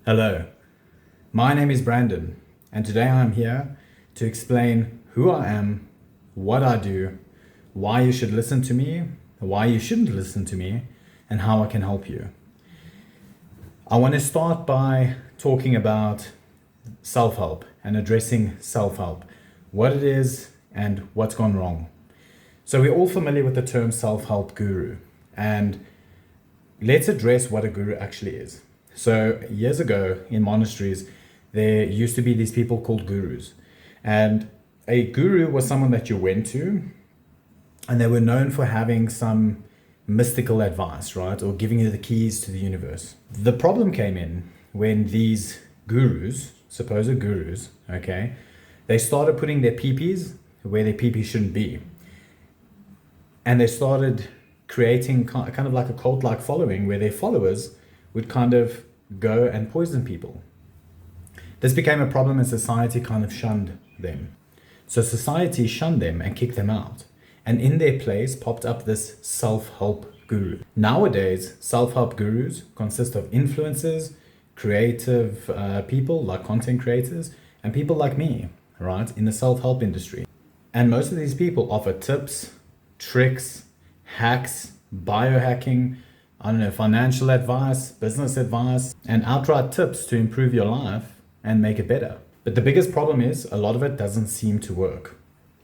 Hello, my name is Brandon, and today I'm here to explain who I am, what I do, why you should listen to me, why you shouldn't listen to me, and how I can help you. I want to start by talking about self-help and addressing self-help, what it is and what's gone wrong. So we're all familiar with the term self-help guru, and let's address what a guru actually is. So years ago in monasteries, there used to be these people called gurus. And a guru was someone that you went to, and they were known for having some mystical advice, right? Or giving you the keys to the universe. The problem came in when these gurus, supposed gurus, okay, they started putting their peepees where their peepees shouldn't be. And they started creating kind of like a cult-like following where their followers would kind of go and poison people. This became a problem and society kind of shunned them. So society shunned them and kicked them out. And in their place popped up this self-help guru. Nowadays, self-help gurus consist of influencers, creative people like content creators, and people like me, right, in the self-help industry. And most of these people offer tips, tricks, hacks, biohacking, financial advice, business advice, and outright tips to improve your life and make it better. But the biggest problem is a lot of it doesn't seem to work.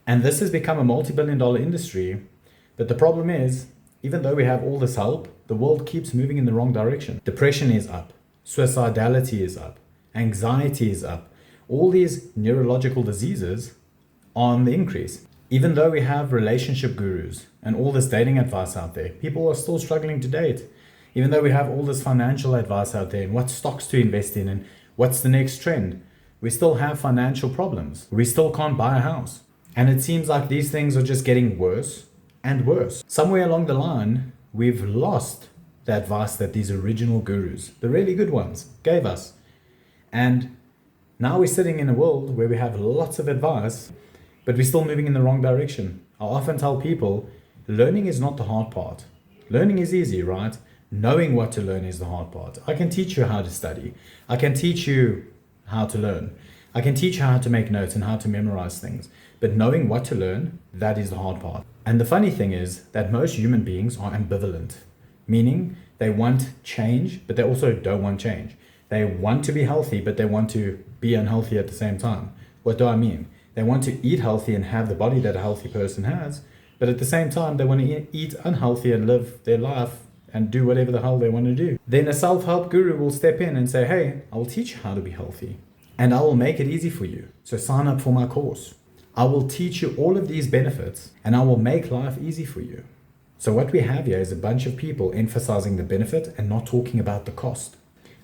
And this has become a multi-billion-dollar industry. But the problem is, even though we have all this help, the world keeps moving in the wrong direction. Depression is up, suicidality is up, anxiety is up. All these neurological diseases are on the increase. Even though we have relationship gurus and all this dating advice out there, people are still struggling to date. Even though we have all this financial advice out there and what stocks to invest in and what's the next trend, we still have financial problems. We still can't buy a house. And it seems like these things are just getting worse and worse. Somewhere along the line, we've lost the advice that these original gurus, the really good ones, gave us. And now we're sitting in a world where we have lots of advice, but we're still moving in the wrong direction. I often tell people, learning is not the hard part. Learning is easy, right? Knowing what to learn is the hard part. I can teach you how to study. I can teach you how to learn. I can teach you how to make notes and how to memorize things. But knowing what to learn, that is the hard part. And the funny thing is that most human beings are ambivalent, meaning they want change, but they also don't want change. They want to be healthy, but they want to be unhealthy at the same time. What do I mean? They want to eat healthy and have the body that a healthy person has, but at the same time, they want to eat unhealthy and live their life and do whatever the hell they want to do. Then a self-help guru will step in and say, hey, I will teach you how to be healthy and I will make it easy for you. So sign up for my course. I will teach you all of these benefits and I will make life easy for you. So what we have here is a bunch of people emphasizing the benefit and not talking about the cost.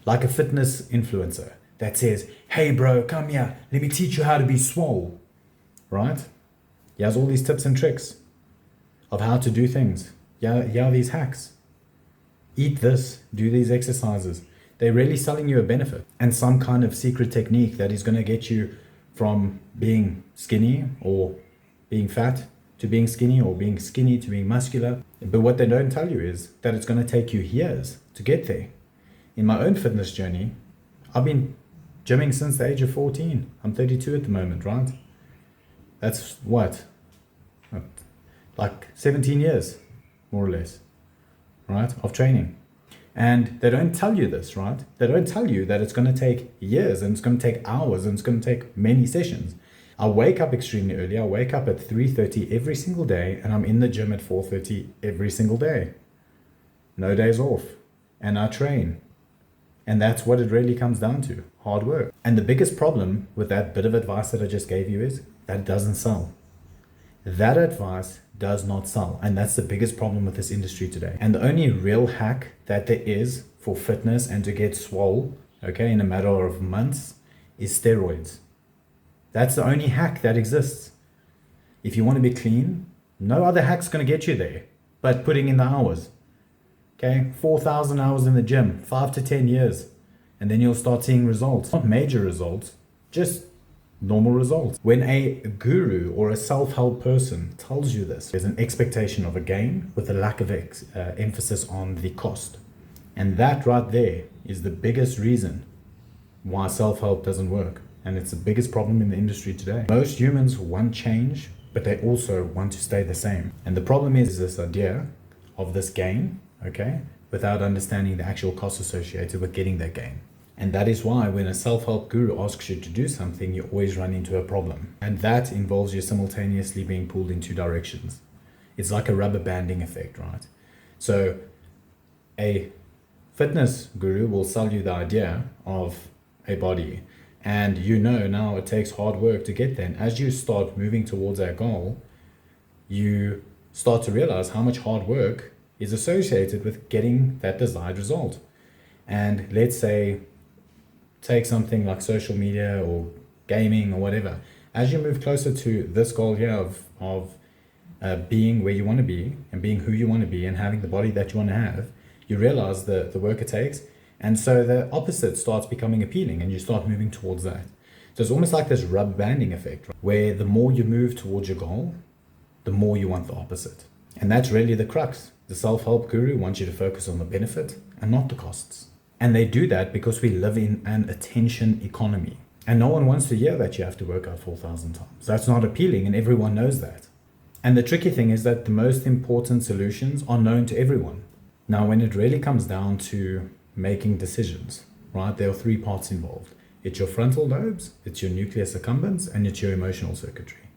Like a fitness influencer that says, hey bro, come here, let me teach you how to be swole. Right? He has all these tips and tricks of how to do things. Yeah, these hacks. Eat this, do these exercises. They're really selling you a benefit and some kind of secret technique that is going to get you from being skinny or being fat to being skinny or being skinny to being muscular. But what they don't tell you is that it's going to take you years to get there. In my own fitness journey, I've been gymming since the age of 14. I'm 32 at the moment, right? That's what? Like 17 years, more or less, right, of training. And they don't tell you this, right? They don't tell you that it's going to take years and it's going to take hours and it's going to take many sessions. I wake up extremely early. I wake up at 3:30 every single day and I'm in the gym at 4:30 every single day. No days off. And I train. And that's what it really comes down to, hard work. And the biggest problem with that bit of advice that I just gave you is that it doesn't sell. That advice does not sell. And that's the biggest problem with this industry today. And the only real hack that there is for fitness and to get swole, okay, in a matter of months, is steroids. That's the only hack that exists. If you want to be clean, no other hack's going to get you there but putting in the hours. Okay, 4,000 hours in the gym, 5 to 10 years. And then you'll start seeing results. Not major results, just normal results. When a guru or a self-help person tells you this, there's an expectation of a gain with a lack of emphasis on the cost. And that right there is the biggest reason why self-help doesn't work. And it's the biggest problem in the industry today. Most humans want change, but they also want to stay the same. And the problem is this idea of this gain, okay, without understanding the actual costs associated with getting that gain. And that is why when a self-help guru asks you to do something, you always run into a problem. And that involves you simultaneously being pulled in two directions. It's like a rubber banding effect, right? So a fitness guru will sell you the idea of a body, and you know now it takes hard work to get there. And as you start moving towards that goal, you start to realize how much hard work is associated with getting that desired result. And let's say, take something like social media or gaming or whatever. As you move closer to this goal here of being where you want to be and being who you want to be and having the body that you want to have, you realize the work it takes. And so the opposite starts becoming appealing and you start moving towards that. So it's almost like this rubber banding effect, right? Where the more you move towards your goal, the more you want the opposite. And that's really the crux. The self-help guru wants you to focus on the benefit and not the costs. And they do that because we live in an attention economy. And no one wants to hear that you have to work out 4,000 times. That's not appealing, and everyone knows that. And the tricky thing is that the most important solutions are known to everyone. Now, when it really comes down to making decisions, right, there are three parts involved. It's your frontal lobes, it's your nucleus accumbens, and it's your emotional circuitry.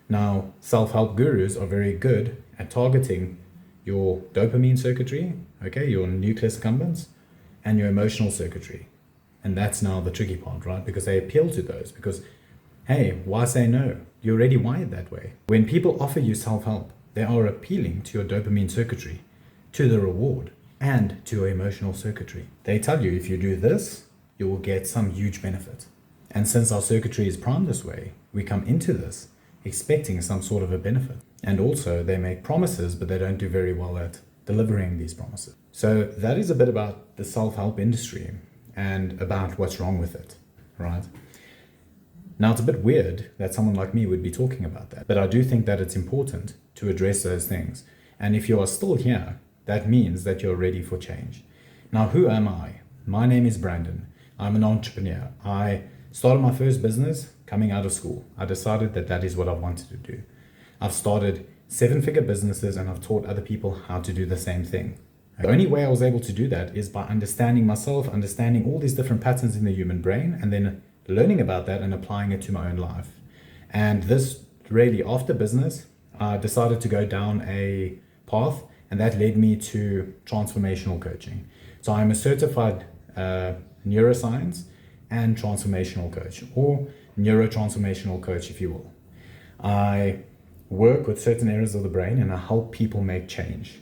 Now, self-help gurus are very good at targeting your dopamine circuitry, okay, your nucleus accumbens, and your emotional circuitry. And that's now the tricky part, right? Because they appeal to those. Because, hey, why say no? You're already wired that way. When people offer you self-help, they are appealing to your dopamine circuitry, to the reward, and to your emotional circuitry. They tell you if you do this, you will get some huge benefit. And since our circuitry is primed this way, we come into this expecting some sort of a benefit. And also they make promises, but they don't do very well at delivering these promises. So that is a bit about the self-help industry and about what's wrong with it, right? Now, it's a bit weird that someone like me would be talking about that, but I do think that it's important to address those things. And if you are still here, that means that you're ready for change. Now, who am I? My name is Brandon. I'm an entrepreneur. I started my first business coming out of school. I decided that that is what I wanted to do. I've started 7-figure businesses and I've taught other people how to do the same thing. The only way I was able to do that is by understanding myself, understanding all these different patterns in the human brain, and then learning about that and applying it to my own life. And this really, after business, I decided to go down a path, and that led me to transformational coaching. So I'm a certified neuroscience and transformational coach, or neurotransformational coach, if you will. I work with certain areas of the brain and I help people make change.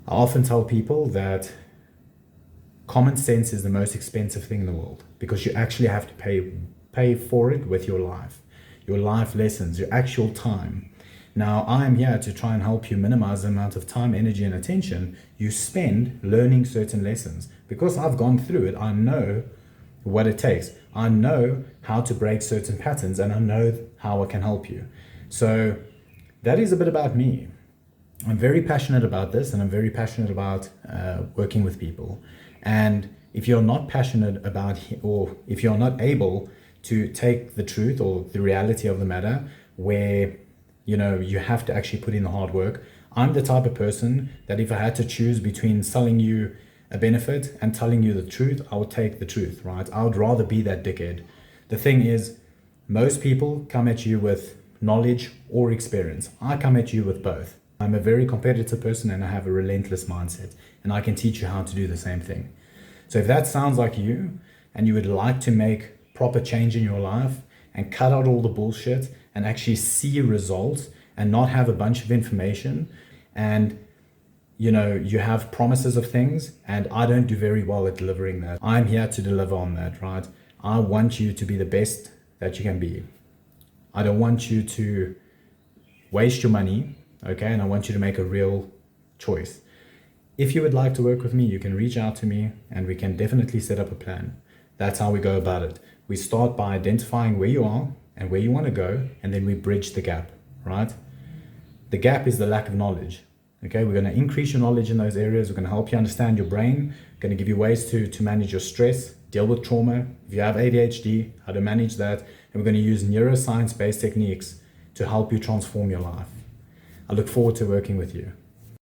I often tell people that common sense is the most expensive thing in the world because you actually have to pay for it with your life lessons, your actual time. Now, I'm here to try and help you minimize the amount of time, energy, and attention you spend learning certain lessons. Because I've gone through it, I know what it takes. I know how to break certain patterns and I know how I can help you. So that is a bit about me. I'm very passionate about this and I'm very passionate about working with people. And if you're not passionate about, or if you're not able to take the truth or the reality of the matter where, you know, you have to actually put in the hard work, I'm the type of person that if I had to choose between selling you a benefit and telling you the truth, I would take the truth, right? I would rather be that dickhead. The thing is, most people come at you with knowledge or experience. I come at you with both. I'm a very competitive person and I have a relentless mindset, and I can teach you how to do the same thing. So if that sounds like you and you would like to make proper change in your life and cut out all the bullshit and actually see results and not have a bunch of information, and you know, you have promises of things and I don't do very well at delivering that. I'm here to deliver on that, right? I want you to be the best that you can be. I don't want you to waste your money, okay? And I want you to make a real choice. If you would like to work with me, you can reach out to me and we can definitely set up a plan. That's how we go about it. We start by identifying where you are and where you want to go, and then we bridge the gap, right? The gap is the lack of knowledge. Okay, we're going to increase your knowledge in those areas. We're going to help you understand your brain. We're going to give you ways to manage your stress, deal with trauma, if you have ADHD, how to manage that, and we're going to use neuroscience-based techniques to help you transform your life. I look forward to working with you.